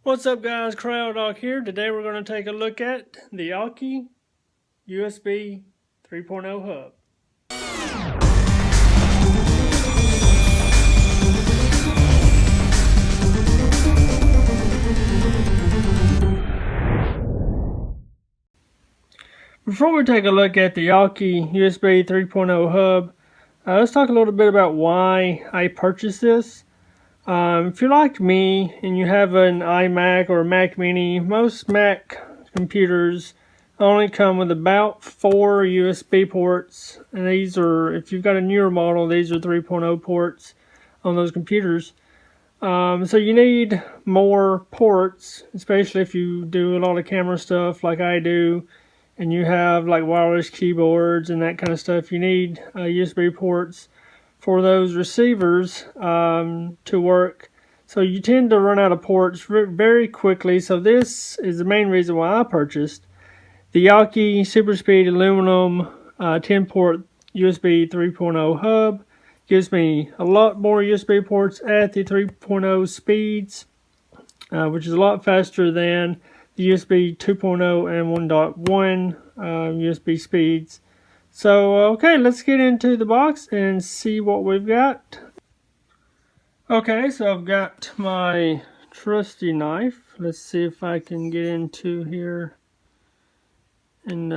What's up guys, CrowdDoc here. Today we're going to take a look at the Aukey USB 3.0 hub. Before we take a look at the Aukey USB 3.0 hub, let's talk a little bit about why I purchased this. If you're like me and you have an iMac or a Mac Mini, most Mac computers only come with about 4 USB ports, and these are, if you've got a newer model, these are 3.0 ports on those computers. So you need more ports, especially if you do a lot of camera stuff like I do, and you have like wireless keyboards and that kind of stuff. You need USB ports for those receivers to work. So you tend to run out of ports very quickly. So this is the main reason why I purchased the Aukey Super Speed Aluminum 10-port USB 3.0 hub. Gives me a lot more USB ports at the 3.0 speeds, which is a lot faster than the USB 2.0 and 1.1 USB speeds. So, okay, let's get into the box and see what we've got. Okay, so I've got my trusty knife. Let's see if I can get into here and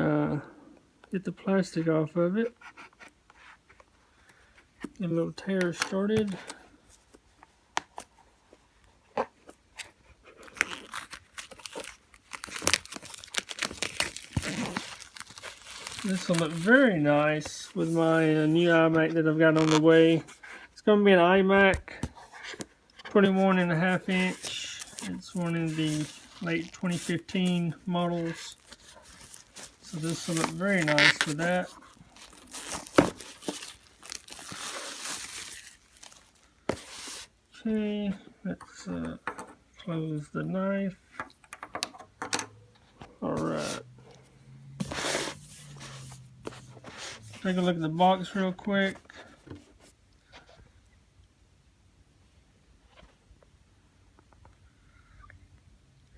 get the plastic off of it. Get a little tear started. This will look very nice with my new iMac that I've got on the way. It's going to be an iMac 21.5 inch. It's one of the late 2015 models. So this will look very nice with that. Okay, let's close the knife. Alright. Take a look at the box real quick.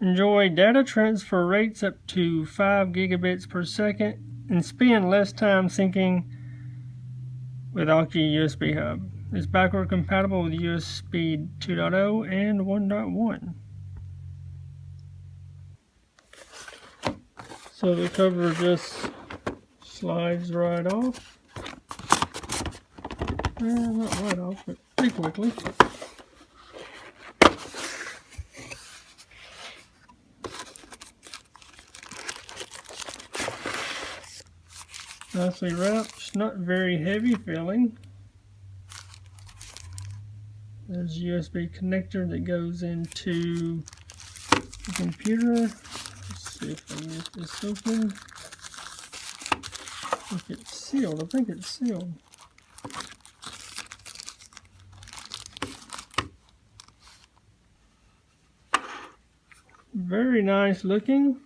Enjoy data transfer rates up to 5 gigabits per second and spend less time syncing with Aukey USB hub. It's backward compatible with USB 2.0 and 1.1. So the cover just slides right off. Not right off, but pretty quickly. Nicely wrapped. It's not very heavy feeling. There's a USB connector that goes into the computer. Let's see if I can get this open. If it's sealed, I think it's sealed. Very nice looking.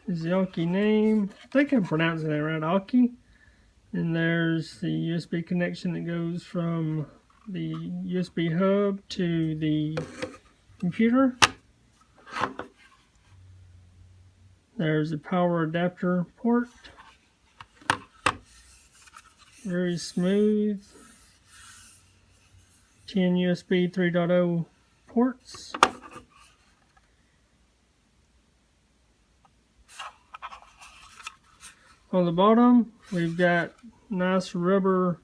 Is the Aukey name. I think I'm pronouncing that right, Aukey. And there's the USB connection that goes from the USB hub to the computer. There's a power adapter port. Very smooth. 10 USB 3.0 ports. On the bottom, we've got nice rubber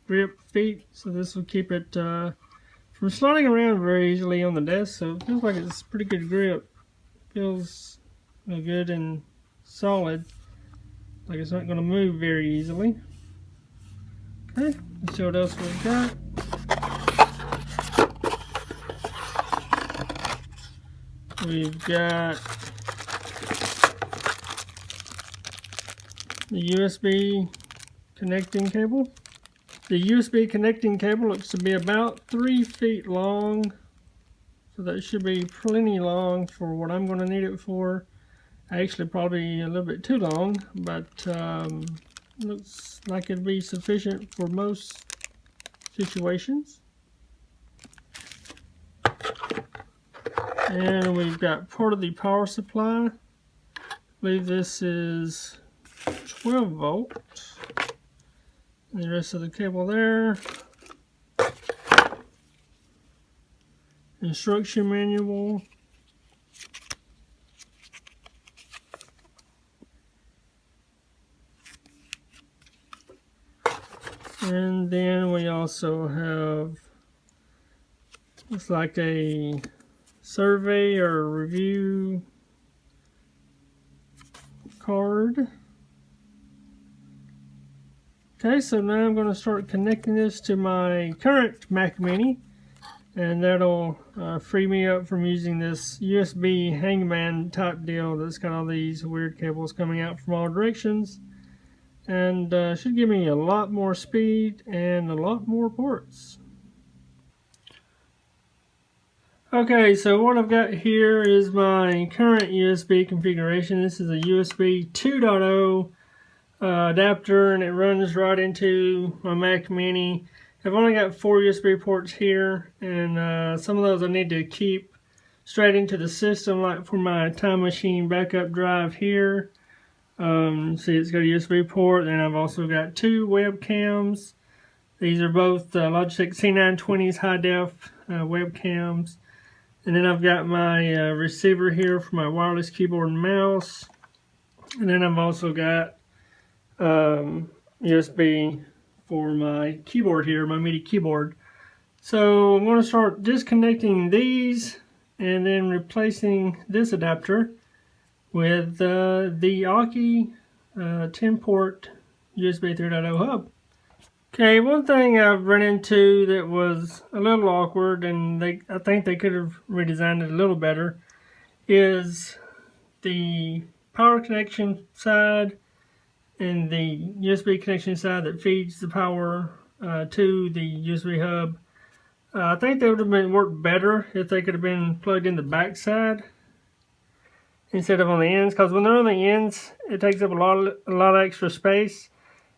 grip feet, so this will keep it from sliding around very easily on the desk. So it feels like it's pretty good grip. Feels good and solid, like it's not going to move very easily. Okay, let's see what else we've got. We've got the USB connecting cable. The USB connecting cable looks to be about 3 feet long, so that should be plenty long for what I'm going to need it for. Actually, probably a little bit too long, but looks like it'd be sufficient for most situations. And we've got part of the power supply. I believe this is 12 volts. And the rest of the cable there. Instruction manual. And then we also have, it's like a survey or review card. Okay, so now I'm going to start connecting this to my current Mac Mini, and that'll free me up from using this USB hangman type deal that's got all these weird cables coming out from all directions, and should give me a lot more speed and a lot more ports. Okay, so what I've got here is my current USB configuration. This is a USB 2.0 adapter, and it runs right into my Mac Mini. I've only got 4 USB ports here, and some of those I need to keep straight into the system, like for my Time Machine backup drive here. See, it's got a USB port, and I've also got 2 webcams. These are both Logitech C920s high def webcams. And then I've got my receiver here for my wireless keyboard and mouse. And then I've also got USB for my keyboard here, my MIDI keyboard. So I'm going to start disconnecting these and then replacing this adapter with the Aukey 10-port USB 3.0 hub. Okay, one thing I've run into that was a little awkward, and I think they could have redesigned it a little better, is the power connection side and the USB connection side that feeds the power to the USB hub. I think they would have worked better if they could have been plugged in the back side instead of on the ends, because when they're on the ends, it takes up a lot of extra space,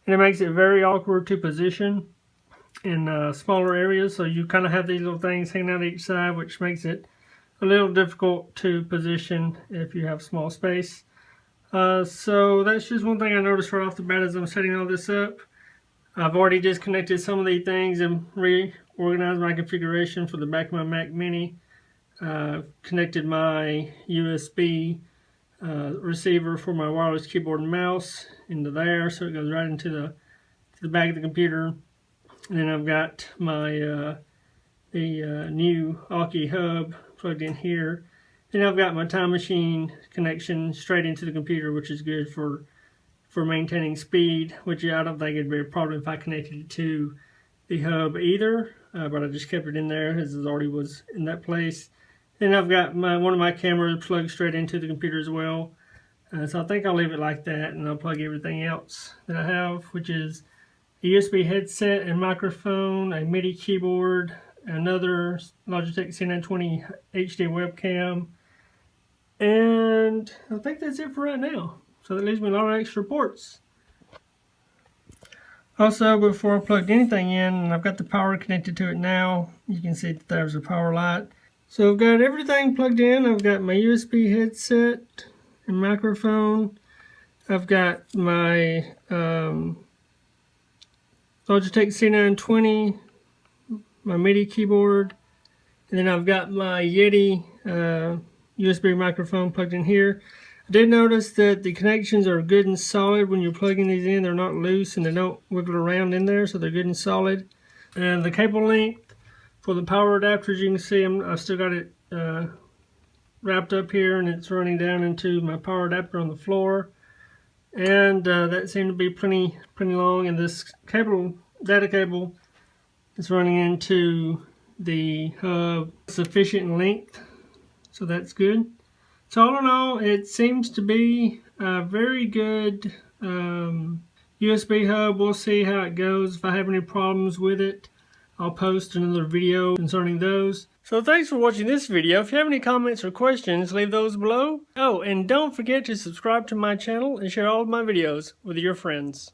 and it makes it very awkward to position in smaller areas. So you kind of have these little things hanging out each side, which makes it a little difficult to position if you have small space. So that's just one thing I noticed right off the bat as I'm setting all this up. I've already disconnected some of these things and reorganized my configuration for the back of my Mac Mini. Connected my USB receiver for my wireless keyboard and mouse into there, so it goes right into the back of the computer. And then I've got my the new Aukey hub plugged in here. Then I've got my Time Machine connection straight into the computer, which is good for maintaining speed, which I don't think it'd be a problem if I connected it to the hub either, but I just kept it in there as it already was in that place. Then I've got one of my cameras plugged straight into the computer as well. So I think I'll leave it like that, and I'll plug everything else that I have, which is a USB headset and microphone, a MIDI keyboard, another Logitech C920 HD webcam, and I think that's it for right now. So that leaves me a lot of extra ports. Also, before I plugged anything in, and I've got the power connected to it now, you can see that there's a power light. So I've got everything plugged in. I've got my USB headset and microphone. I've got my Logitech C920, my MIDI keyboard, and then I've got my Yeti USB microphone plugged in here. I did notice that the connections are good and solid when you're plugging these in. They're not loose and they don't wiggle around in there, so they're good and solid. And the cable length for the power adapter, as you can see, I've still got it wrapped up here, and it's running down into my power adapter on the floor. And that seemed to be plenty long. And this data cable is running into the hub sufficient length, so that's good. So all in all, it seems to be a very good USB hub. We'll see how it goes. If I have any problems with it, I'll post another video concerning those. So thanks for watching this video. If you have any comments or questions, leave those below. Oh, and don't forget to subscribe to my channel and share all of my videos with your friends.